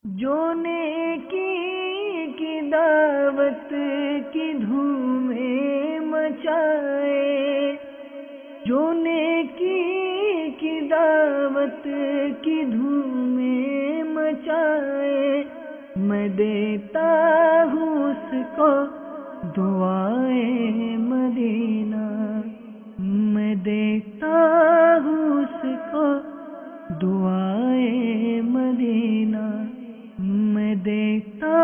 جو نیکی کی دعوت کی دھومیں مچائے، جو نیکی کی دعوت کی دھومیں مچائے، میں دیتا ہوں اس کو دعائے مدینہ، میں دیتا ہوں اس کو دعائے مدینہ، میں دیتا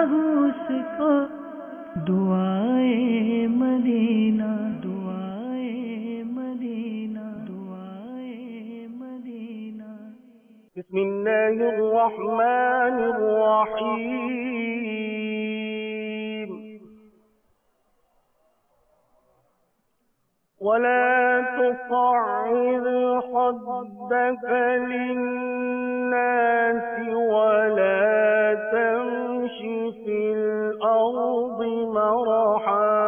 ہوں اس کو دعائے مدینہ، دعائے مدینہ، دعائے مدینہ۔ بسم اللہ الرحمن الرحیم۔ ولا تصعر خدك للناس ولا تمش في الأرض مرحا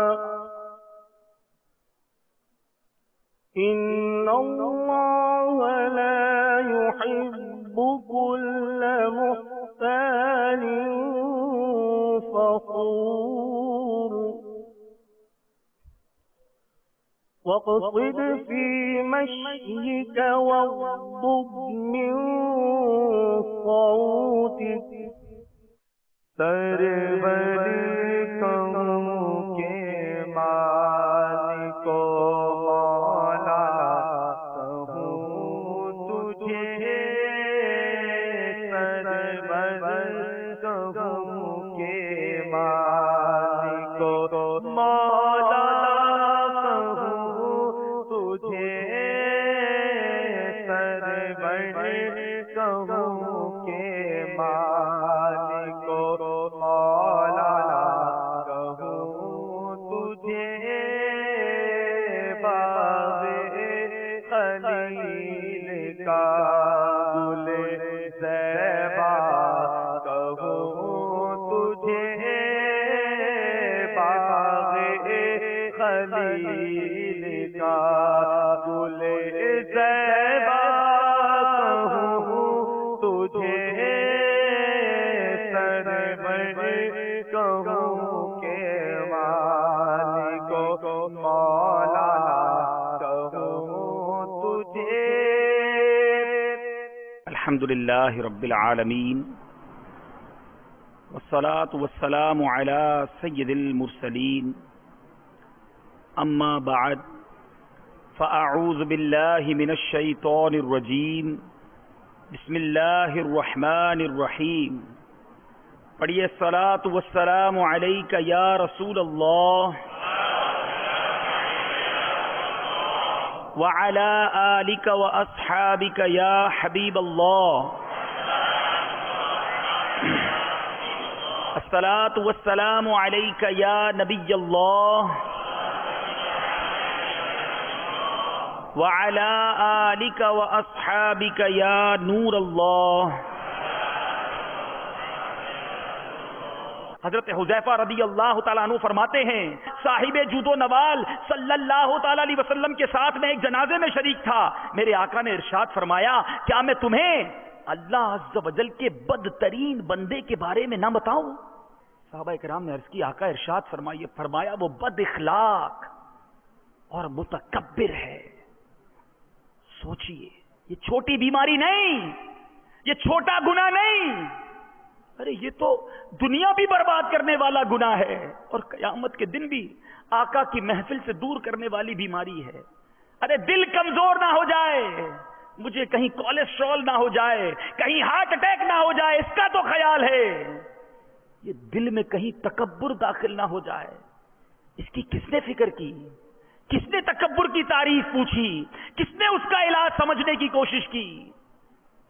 إن الله لا يحب كل مختال فخور واقصد في مشيك واغضض من صوتك سربری کہوں کے مالک و مولا کہوں تجھے سربر کہوں کے مالک و مولا الحمدللہ رب العالمین والصلاة والسلام على سید المرسلین اما بعد فاعوذ باللہ من الشیطان الرجیم بسم اللہ الرحمن الرحیم۔ پڑھیے الصلاة والسلام علیک یا رسول اللہ وعلى آلك وأصحابك يا حبيب الله الصلاة والسلام عليك يا نبي الله وعلى آلك وأصحابك يا نور الله۔ حضرت حذیفہ رضی اللہ تعالیٰ عنہ فرماتے ہیں صاحب جود و نوال صلی اللہ تعالیٰ علیہ وسلم کے ساتھ میں ایک جنازے میں شریک تھا، میرے آقا نے ارشاد فرمایا کیا میں تمہیں اللہ عز و جل کے بدترین بندے کے بارے میں نہ بتاؤں؟ صحابہ کرام نے عرض کی آقا ارشاد فرمایا وہ بد اخلاق اور متکبر ہے۔ سوچئے یہ چھوٹی بیماری نہیں، یہ چھوٹا گناہ نہیں، ارے یہ تو دنیا بھی برباد کرنے والا گناہ ہے اور قیامت کے دن بھی آقا کی محفل سے دور کرنے والی بیماری ہے۔ ارے دل کمزور نہ ہو جائے، مجھے کہیں کولیسٹرول نہ ہو جائے، کہیں ہارٹ اٹیک نہ ہو جائے، اس کا تو خیال ہے۔ یہ دل میں کہیں تکبر داخل نہ ہو جائے، اس کی کس نے فکر کی؟ کس نے تکبر کی تعریف پوچھی؟ کس نے اس کا علاج سمجھنے کی کوشش کی؟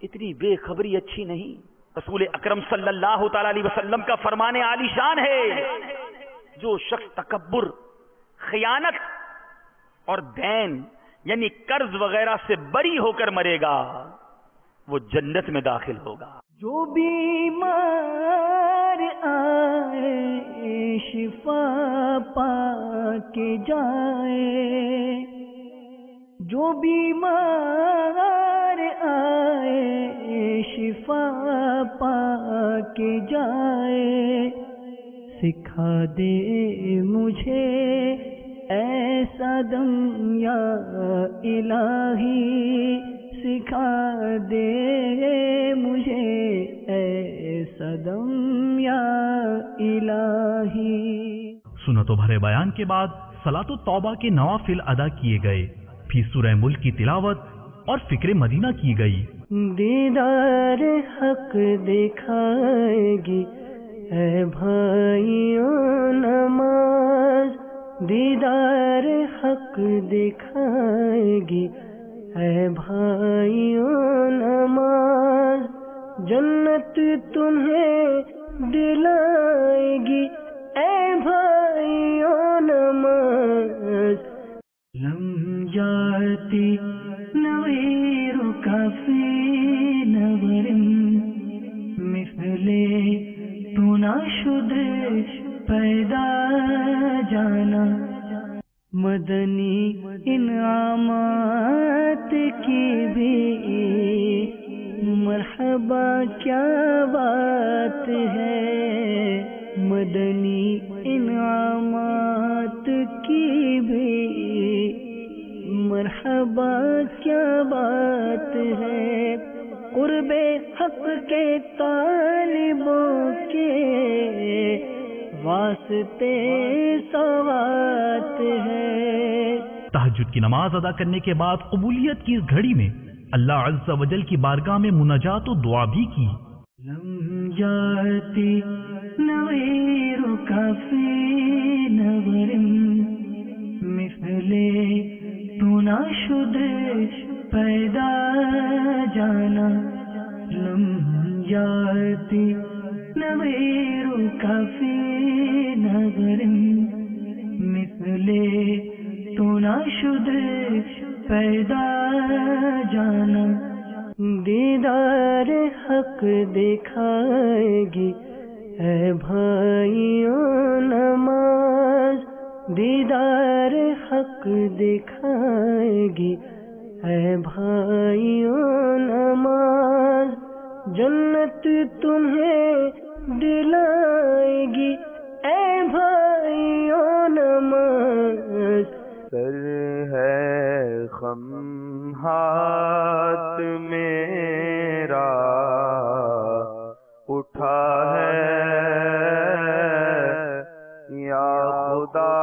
اتنی بے خبری اچھی نہیں۔ رسول اکرم صلی اللہ تعالی علیہ وسلم کا فرمان عالی شان ہے جو شخص تکبر، خیانت اور دین یعنی قرض وغیرہ سے بری ہو کر مرے گا وہ جنت میں داخل ہوگا۔ جو بیمار آئے شفا پا کے جائے، جو بیمار آئے شفا پا کے جائے، سکھا دے مجھے ایسا دم یا الہی، سکھا دے مجھے ایسا دم یا الہی۔ سنتوں بھرے بیان کے بعد صلاۃ التوبہ کے نوافل ادا کیے گئے، پھر سورہ ملک کی تلاوت اور فکر مدینہ کی گئی۔ دیدار حق دکھائے گی اے بھائیوں نماز، دیدار حق دکھائے گی اے بھائیوں نماز، جنت تمہیں دلائے گی اے بھائیوں نماز، لم جاتی نویرک فی نور مثل تو نہ شد پیدا جانا، مدنی انعامات کی بھی مرحبا کیا بات ہے، مدنی انعامات کی بھی مرحبا کیا بات ہے، قرب حق کے طالبوں کے واسطے سوات ہے۔ تہجد کی نماز ادا کرنے کے بعد قبولیت کی اس گھڑی میں اللہ عز و جل کی بارگاہ میں مناجات و دعا بھی کی۔ لم جاتی نویرک فی نور مثل تو نہ شد پیدا جانا، لم جاتی نویرک فی نور مثل تو نہ شد پیدا جانا، دیدار حق دکھائے گی اے بھائیوں نماز، دیدار حق دکھائے گی اے بھائیوں نماز، جنت تمہیں دلائے گی اے بھائیوں نماز، سر ہے خم ہاتھ میرا اٹھا ہے یا خدا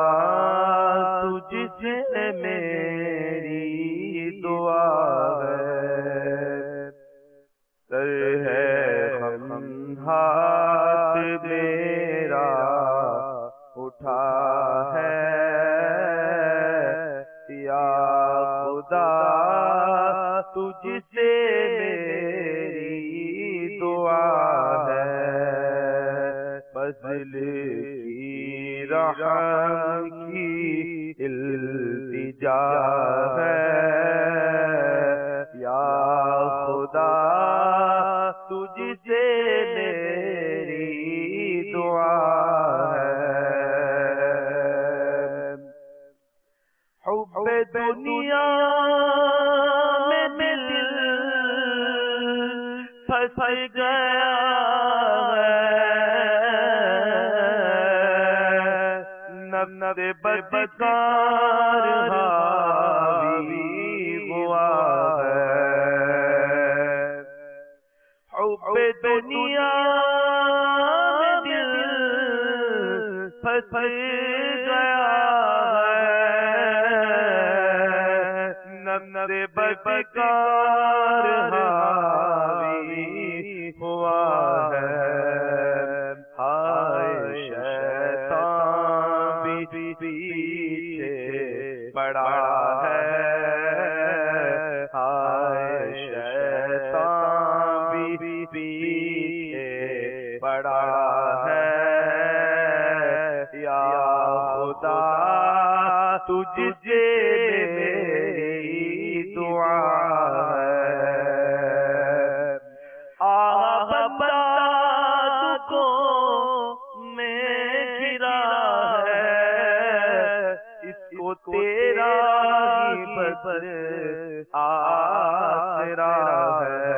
تجھ سے میری دعا ہے، سر ہے خم ہاتھ میرا اٹھا ہے یا خدا تجھ سے میری دعا ہے، فضل کی رحم کی التجا ہے یا خدا تجھ سے میری دعا ہے، حب دنیا میں دل پھنس گیا ہے، نفس بدکار حاوی ہوا ہے، حب دنیا میں دل پھنس گیا بدکار حاوی ہوا ہے، ہائے شیطان بھی پیچھے پڑا ہے، ہائے شیطان بھی پیچھے پڑا ہے یا خدا تجھ سے دعا ہے، بندہ کو میں گرا ہے، اس کو تیرا ہی بس آسرا ہے،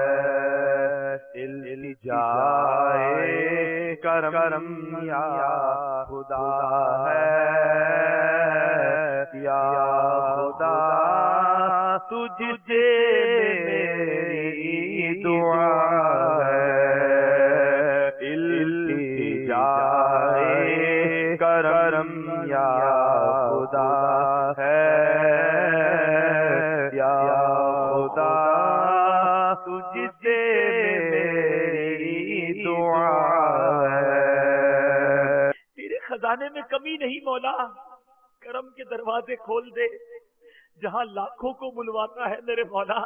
التجائے کرم یا خدا ہے، یا خدا تجھ سے میری دعا ہے، التجائے کرم یا خدا ہے، یا خدا تجھ سے میری دعا ہے۔ تیرے خزانے میں کمی نہیں مولا، کرم کے دروازے کھول دے، جہاں لاکھوں کو بلواتا ہے میرے مولا،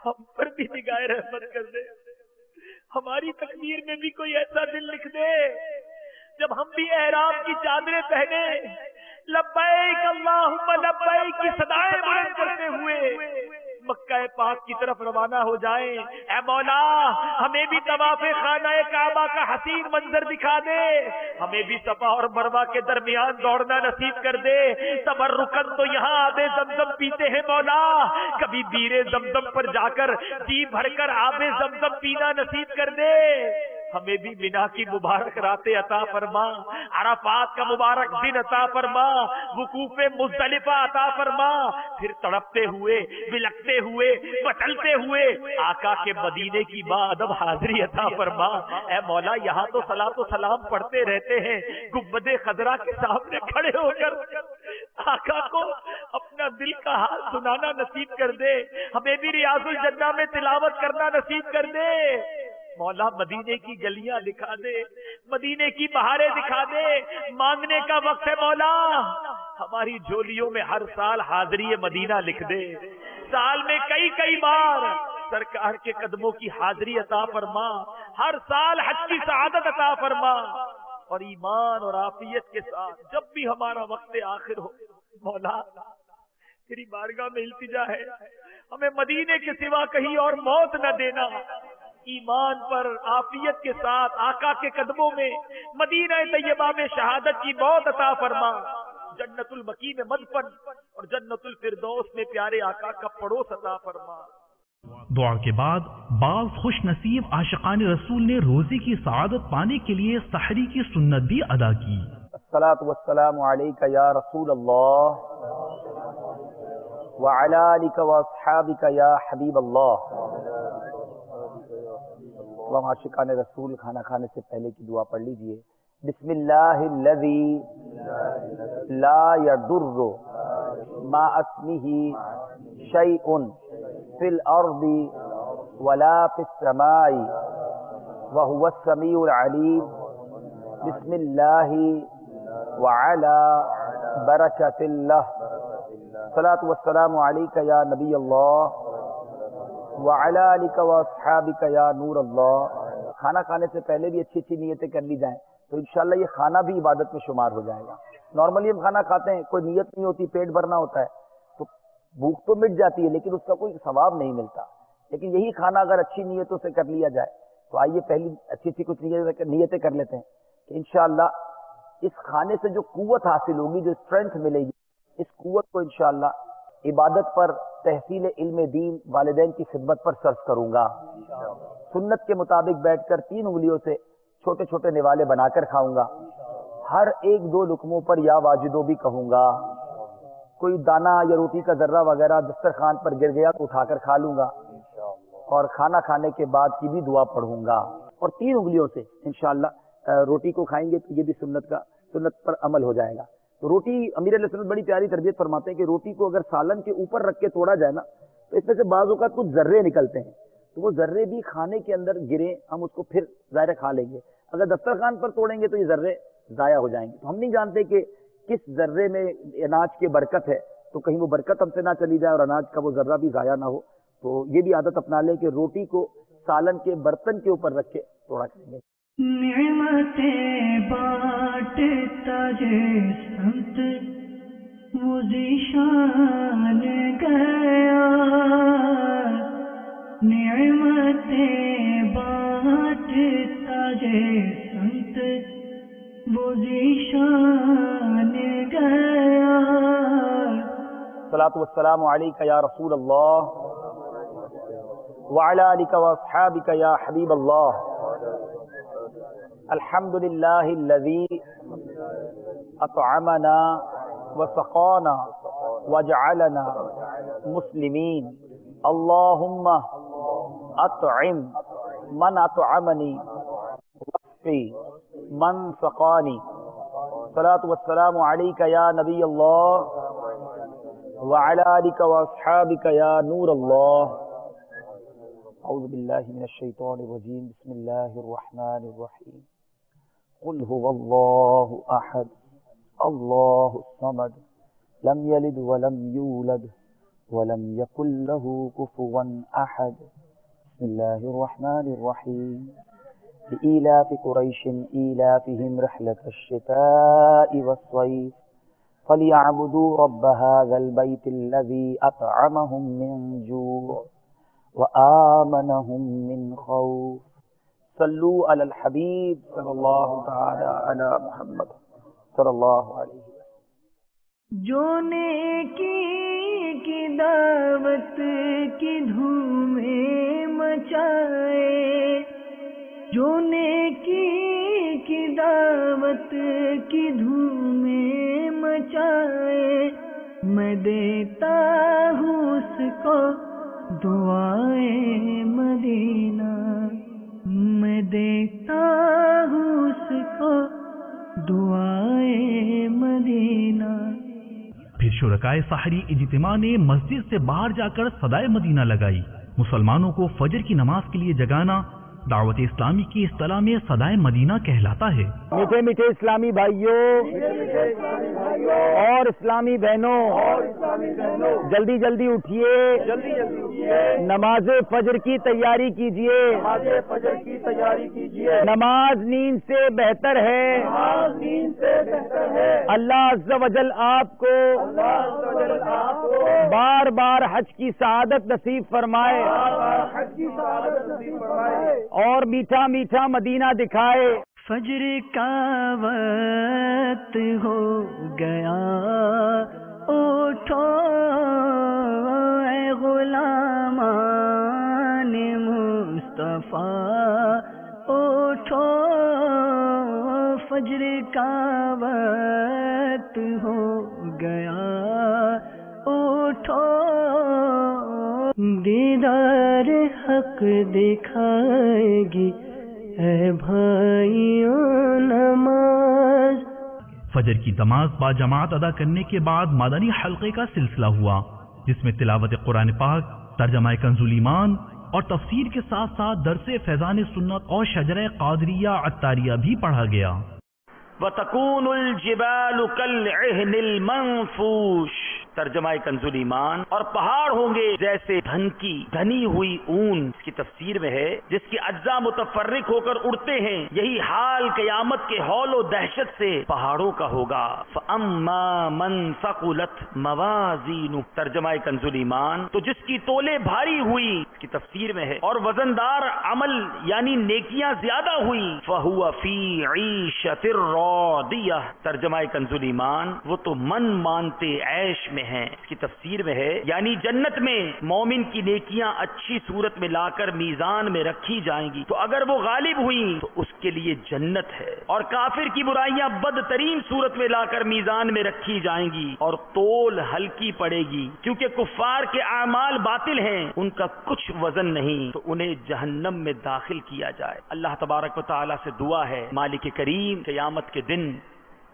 ہم پر بھی نگاہ رحمت کر دے، ہماری تقدیر میں بھی کوئی ایسا دل لکھ دے جب ہم بھی احرام کی چادریں پہنے لبیک اللہم لبیک کی صدائیں بلند کرتے ہوئے مکہ پاک کی طرف روانہ ہو جائیں۔ اے مولا ہمیں بھی طواف خانہ کعبہ کا حسین منظر دکھا دے، ہمیں بھی صفا اور مروہ کے درمیان دوڑنا نصیب کر دے، تبرکن تو یہاں آب زمزم پیتے ہیں مولا، کبھی بیر زمزم پر جا کر جی بھر کر آب زمزم پینا نصیب کر دے، ہمیں بھی مینا کی مبارک راتیں عطا فرما، عرفات کا مبارک دن عطا فرما، وقوف مزدلفہ عطا فرما، پھر تڑپتے ہوئے بلکتے ہوئے مچلتے ہوئے آقا کے مدینے کی باادب حاضری عطا فرما۔ اے مولا یہاں تو صلاۃ و سلام پڑھتے رہتے ہیں، گنبد خضرا کے سامنے کھڑے ہو کر آقا کو اپنا دل کا حال سنانا نصیب کر دے، ہمیں بھی ریاض الجنہ میں تلاوت کرنا نصیب کر دے۔ مولا مدینے کی گلیاں دکھا دے، مدینے کی بہاریں دکھا دے، مانگنے کا وقت ہے مولا، ہماری جھولیوں میں ہر سال حاضری مدینہ لکھ دے، سال میں کئی کئی بار سرکار کے قدموں کی حاضری عطا فرما، ہر سال حج کی سعادت عطا فرما، اور ایمان اور عافیت کے ساتھ جب بھی ہمارا وقت آخر ہو مولا تیری بارگاہ میں التجا ہے، ہمیں مدینے کے سوا کہیں اور موت نہ دینا، ایمان پر عافیت کے ساتھ آقا کے قدموں میں مدینہ طیبہ میں شہادت کی موت عطا فرما، جنت البقیع میں مدفن اور جنت الفردوس میں پیارے آقا کا پڑوس عطا فرما۔ دعا کے بعد بعض خوش نصیب عاشقان رسول نے روزے کی سعادت پانے کے لیے سحری کی سنت بھی ادا کی۔ الصلاۃ والسلام علیک یا رسول اللہ وعلی آلک واصحابک یا حبیب اللہ۔ تمام عاشقان رسول کھانا کھانے سے پہلے کی دعا پڑھ لیجئے۔ بسم اللہ الذی لا یضر مع اسمہ شیء فی الارض ولا فی السماء وهو السمیع العلیم۔ بسم اللہ وعلی برکۃ اللہ۔ الصلاۃ والسلام علیک یا نبی اللہ وعلی آلک واصحابک یا نور اللہ۔ کھانا کھانے سے پہلے بھی اچھی اچھی نیتیں کر لی جائیں تو انشاءاللہ یہ کھانا بھی عبادت میں شمار ہو جائے گا۔ نارملی ہم کھانا کھاتے ہیں، کوئی نیت نہیں ہوتی، پیٹ بھرنا ہوتا ہے تو بھوک تو مٹ جاتی ہے لیکن اس کا کوئی ثواب نہیں ملتا، لیکن یہی کھانا اگر اچھی نیتوں سے کر لیا جائے تو آئیے پہلی اچھی اچھی کچھ نیتیں کر لیتے ہیں کہ انشاءاللہ اس کھانے سے جو قوت حاصل ہوگی، جو اسٹرینتھ ملے گی، اس قوت کو انشاءاللہ عبادت پر، تحصیل علم دین، والدین کی خدمت پر صرف کروں گا۔ سنت کے مطابق بیٹھ کر 3 انگلیوں سے چھوٹے چھوٹے نوالے بنا کر کھاؤں گا، ہر 1-2 لقموں پر یا واجدو بھی کہوں گا، کوئی دانہ یا روٹی کا ذرہ وغیرہ دسترخوان پر گر گیا تو اٹھا کر کھا لوں گا، اور کھانا کھانے کے بعد کی بھی دعا پڑھوں گا، اور 3 انگلیوں سے انشاءاللہ روٹی کو کھائیں گے تو یہ بھی سنت پر عمل ہو جائے گا۔ تو روٹی امیر علیہ السلام بڑی پیاری تربیت فرماتے ہیں کہ روٹی کو اگر سالن کے اوپر رکھ کے توڑا جائے نا تو اس میں سے بعض اوقات کچھ ذرے نکلتے ہیں، تو وہ ذرے بھی کھانے کے اندر گریں، ہم اس کو پھر ظاہر کھا لیں گے، اگر دسترخوان پر توڑیں گے تو یہ ذرے ضائع ہو جائیں گے۔ تو ہم نہیں جانتے کہ کس ذرے میں اناج کی برکت ہے، تو کہیں وہ برکت ہم سے نہ چلی جائے اور اناج کا وہ ذرہ بھی ضائع نہ ہو۔ تو یہ بھی عادت اپنا لیں کہ روٹی کو سالن کے برتن کے اوپر رکھ کے توڑا کریں گے۔ نعمتیں بانٹتا جسمت وہ ذیشان گیا، نعمتیں بانٹتا جسمت وہ ذیشان گیا۔ الصلاۃ والسلام علیک یا رسول اللہ وعلی آلک واصحابک یا حبیب اللہ۔ الحمدللہ الذی اطعمنا وسقانا وجعلنا مسلمین اللہم اطعم من اطعمنی واسقی من سقانی الصلاۃ والسلام علیک یا نبی اللہ وعلی آلک واصحابک یا نور اللہ. اعوذ باللہ من الشیطان الرجیم بسم اللہ الرحمن الرحیم قل هو اللہ احد اللہ الصمد لم یلد ولم یولد ولم یکن له کفوا احد. بسم اللہ الرحمن الرحیم لإيلاف قريش إيلافهم رحلة الشتاء والصيف فليعبدوا رب هذا البيت الذي أطعمهم من جوع وآمنهم من خوف. صلوا على الحبيب صلى الله تعالى على محمد صلى الله عليه وسلم. جو نیکی کی دعوت کی دھومیں مچائے، جو نیکی کی دعوت کی دھومیں مچائے، میں دیتا ہوں اس کو دعائے مدینہ، میں دیتا ہوں اس کو دعائے مدینہ. پھر شرکائے سحری اجتماع نے مسجد سے باہر جا کر صدائے مدینہ لگائی. مسلمانوں کو فجر کی نماز کے لیے جگانا دعوت اسلامی کی اصطلاح میں صدائے مدینہ کہلاتا ہے. میٹھے میٹھے اسلامی بھائیوں اور اسلامی بہنوں، جلدی جلدی اٹھیے، نماز فجر کی تیاری کیجیے. نماز نیند سے بہتر ہے. اللہ عز و جل آپ کو بار بار حج کی سعادت نصیب فرمائے اور میٹھا میٹھا مدینہ دکھائے. فجر کا وقت ہو گیا، اٹھو اے غلامان مصطفیٰ، اٹھو فجر کا وقت ہو گیا، اٹھو دیدار حق دکھائے گی اے بھائیوں نماز. فجر کی نماز با جماعت ادا کرنے کے بعد مدنی حلقے کا سلسلہ ہوا، جس میں تلاوت قرآن پاک، ترجمہ کنز الایمان اور تفسیر کے ساتھ ساتھ درس فیضان سنت اور شجرہ قادریہ عطاریہ بھی پڑھا گیا. وَتَكُونُ الْجِبَالُ كَالْعِهْنِ الْمَنْفُوشِ، ترجمہ کنز الایمان. اور پہاڑ ہوں گے جیسے دھن کی دھنی ہوئی اون. اس کی تفسیر میں ہے جس کی اجزاء متفرق ہو کر اڑتے ہیں، یہی حال قیامت کے ہول و دہشت سے پہاڑوں کا ہوگا. فَأَمَّا مَنْ ثَقُلَتْ مَوَازِينُهُ، ترجمہ کنز الایمان. تو جس کی تولے بھاری ہوئی، اس کی تفسیر میں ہے، اور وزندار عمل یعنی نیکیاں زیادہ ہوئی، فَهُوَ فِي عِيشَةٍ راضیہ، ترجمہ کنز الایمان. وہ تو من مانتے عیش میں ہیں. اس کی تفسیر میں ہے یعنی جنت میں مومن کی نیکیاں اچھی صورت میں لا کر میزان میں رکھی جائیں گی، تو اگر وہ غالب ہوئیں تو اس کے لیے جنت ہے، اور کافر کی برائیاں بدترین صورت میں لا کر میزان میں رکھی جائیں گی اور تول ہلکی پڑے گی، کیونکہ کفار کے اعمال باطل ہیں، ان کا کچھ وزن نہیں، تو انہیں جہنم میں داخل کیا جائے. اللہ تبارک و تعالی سے دعا ہے مالک کریم قیامت کے دن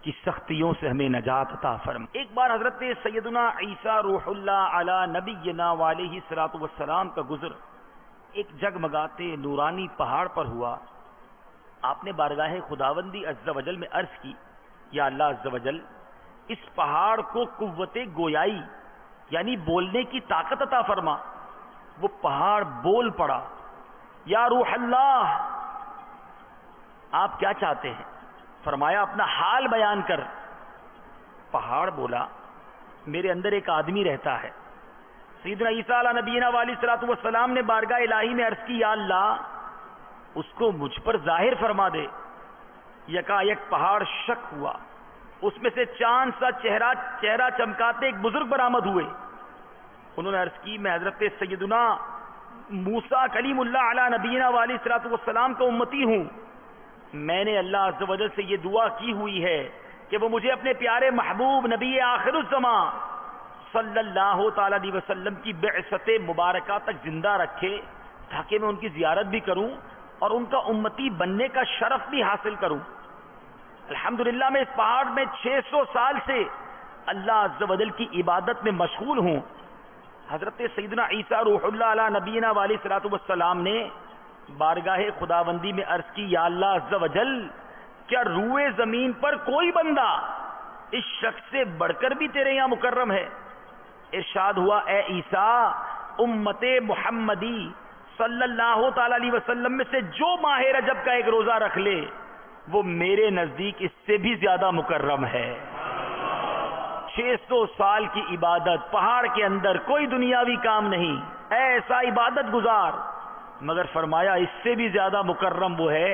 کی سختیوں سے ہمیں نجات عطا فرما. ایک بار حضرت سیدنا عیسیٰ روح اللہ علی نبینا وعلیہ الصلوۃ والسلام کا گزر ایک جگمگاتے نورانی پہاڑ پر ہوا. آپ نے بارگاہ خداوندی عز و جل میں عرض کی، یا اللہ عز و جل، اس پہاڑ کو قوت گویائی یعنی بولنے کی طاقت عطا فرما. وہ پہاڑ بول پڑا، یا روح اللہ آپ کیا چاہتے ہیں؟ فرمایا اپنا حال بیان کر. پہاڑ بولا میرے اندر ایک آدمی رہتا ہے. سیدنا عیسیٰ علیہ نبینا علیہ الصلوۃ والسلام نے بارگاہ الہی میں عرض کی، یا اللہ اس کو مجھ پر ظاہر فرما دے. یکا یک پہاڑ شک ہوا، اس میں سے چاند سا چہرہ چمکاتے ایک بزرگ برآمد ہوئے. انہوں نے عرض کی، میں حضرت سیدنا موسیٰ کلیم اللہ علیہ نبینا علیہ الصلوۃ والسلام کا امتی ہوں. میں نے اللہ عز و جل سے یہ دعا کی ہوئی ہے کہ وہ مجھے اپنے پیارے محبوب نبی آخر الزمان صلی اللہ تعالی علیہ وسلم کی بعثت مبارکہ تک زندہ رکھے تاکہ میں ان کی زیارت بھی کروں اور ان کا امتی بننے کا شرف بھی حاصل کروں۔ الحمدللہ میں اس پہاڑ میں 600 سال سے اللہ عز و جل کی عبادت میں مشغول ہوں۔ حضرت سیدنا عیسیٰ روح اللہ علیہ نبینا علیہ الصلوۃ والسلام نے بارگاہ خداوندی میں عرض کی، یا اللہ عز و جل، کیا روئے زمین پر کوئی بندہ اس شخص سے بڑھ کر بھی تیرے یہاں مکرم ہے؟ ارشاد ہوا، اے عیسیٰ، امت محمدی صلی اللہ تعالی علیہ وسلم میں سے جو ماہ رجب کا ایک روزہ رکھ لے وہ میرے نزدیک اس سے بھی زیادہ مکرم ہے۔ 600 سال کی عبادت، پہاڑ کے اندر کوئی دنیاوی کام نہیں، ایسا عبادت گزار، مگر فرمایا اس سے بھی زیادہ مکرم وہ ہے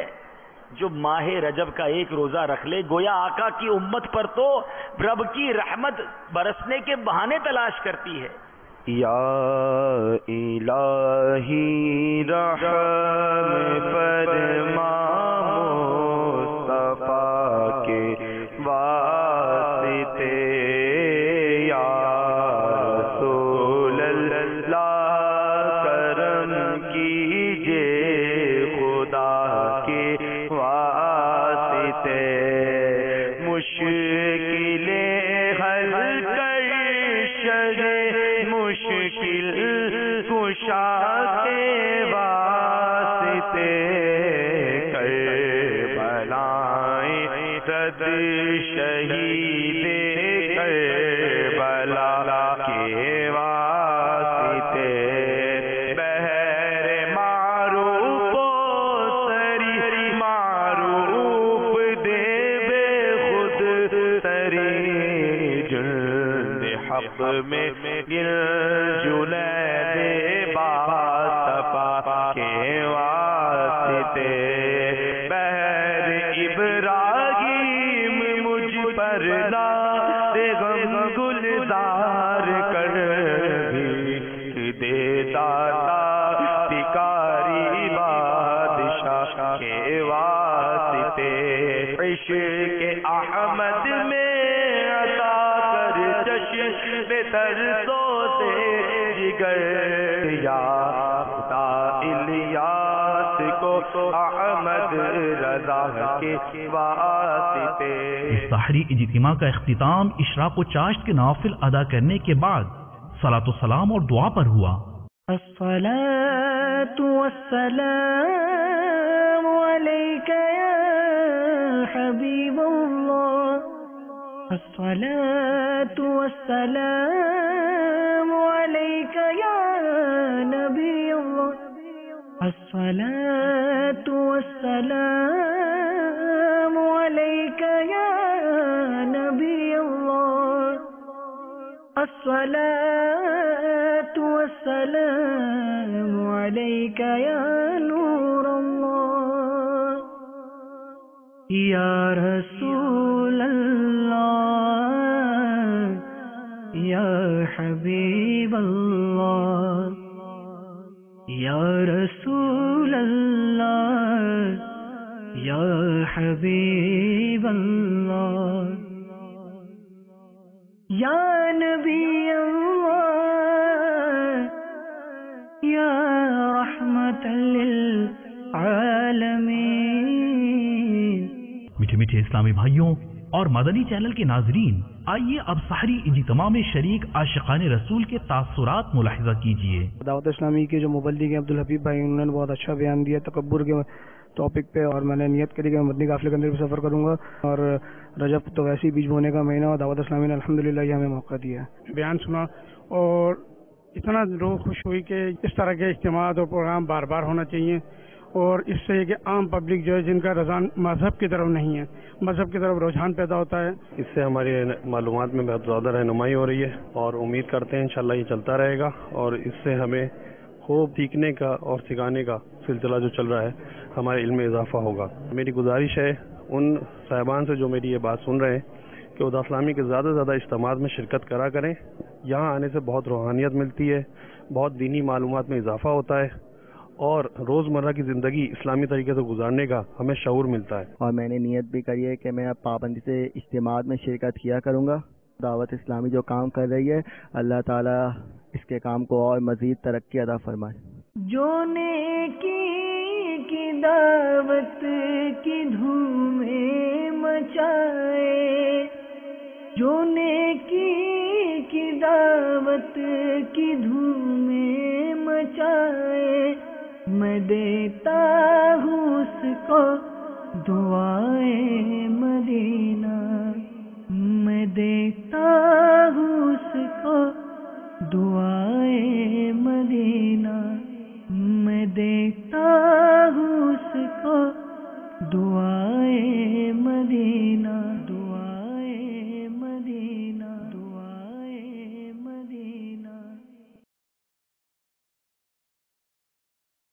جو ماہ رجب کا ایک روزہ رکھ لے۔ گویا آقا کی امت پر تو رب کی رحمت برسنے کے بہانے تلاش کرتی ہے۔ یا الہی رحم فرما مصطفیٰ کے واسطے، یا رسول اللہ کرم کیجے خدا کے واسطے، مشکلیں حل کر شرے مشکل کشا کے واسطے، کربلائیں رد شہید کربلا کے واسطے، بہر معروف و سری معروف دے بے خود سری، جلد حق میں گل جلید باصفا کے واسطے، بہر ابراہیم مجھ پر ناز غم گلزار کر بھی دے داتا بھکاری بادشاہ کے واسطے، عشق احمد میں عطا کر چشم ترسو سے جگر، یا خدا الیاس کو احمد رضا کے واسطے۔ اس سحری اجتماع کا اختتام اشراق و چاشت کے نوافل ادا کرنے کے بعد صلاۃ و سلام اور دعا پر ہوا۔ الصلاة والسلام عليك يا حبيب الله، الصلاة والسلام عليك يا نبي الله، الصلاة والسلام عليك يا نبي الله، الصلاة والسلام عليك يا نور الله، يا رسول الله يا حبيب الله، يا رسول الله يا حبيب الله، يا نبي الله يا رحمة للعالمين۔ میٹھے میٹھے اسلامی بھائیوں اور مدنی چینل کے ناظرین، آئیے اب سحری اجتماع میں شریک عاشقان رسول کے تاثرات ملاحظہ کیجیے۔ دعوت اسلامی کے جو مبلغ ہیں عبدالحبیب بھائی، انہوں نے بہت اچھا بیان دیا تکبر کے ٹاپک پہ، اور میں نے نیت کری کہ میں مدنی قافلے کے اندر بھی سفر کروں گا، اور رجب تو ویسے ہی بیج بونے کا مہینہ، اور دعوت اسلامی نے الحمدللہ یہ ہمیں موقع دیا ہے۔ بیان سنا اور اتنا روح خوش ہوئی کہ اس طرح کے اجتماعات اور پروگرام بار بار ہونا چاہیے، اور اس سے کہ عام پبلک جو ہے جن کا رجحان مذہب کی طرف نہیں ہے، مذہب کی طرف رجحان پیدا ہوتا ہے۔ اس سے ہماری معلومات میں بہت زیادہ رہنمائی ہو رہی ہے، اور امید کرتے ہیں انشاءاللہ یہ چلتا رہے گا، اور اس سے ہمیں خوب سیکھنے کا اور سکھانے کا سلسلہ جو چل رہا ہے ہمارے علم میں اضافہ ہوگا۔ میری گزارش ہے ان صاحبان سے جو میری یہ بات سن رہے ہیں کہ خدا اسلامی کے زیادہ سے زیادہ اجتماعات میں شرکت کرا کریں، یہاں آنے سے بہت روحانیت ملتی ہے، بہت دینی معلومات میں اضافہ ہوتا ہے، اور روزمرہ کی زندگی اسلامی طریقے سے گزارنے کا ہمیں شعور ملتا ہے. اور میں نے نیت بھی کری ہے کہ میں اب پابندی سے اجتماعات میں شرکت کیا کروں گا. دعوت اسلامی جو کام کر رہی ہے اللہ تعالیٰ اس کے کام کو اور مزید ترقی عطا فرمائے. جو نیکی کی دعوت کی دھومیں مچائے، جو نیکی کی دعوت کی دھومیں مچائے، میں دیتا ہوں اس کو دعائے مدینہ، میں دیتا ہوں اس کو دعائے مدینہ، میں دیتا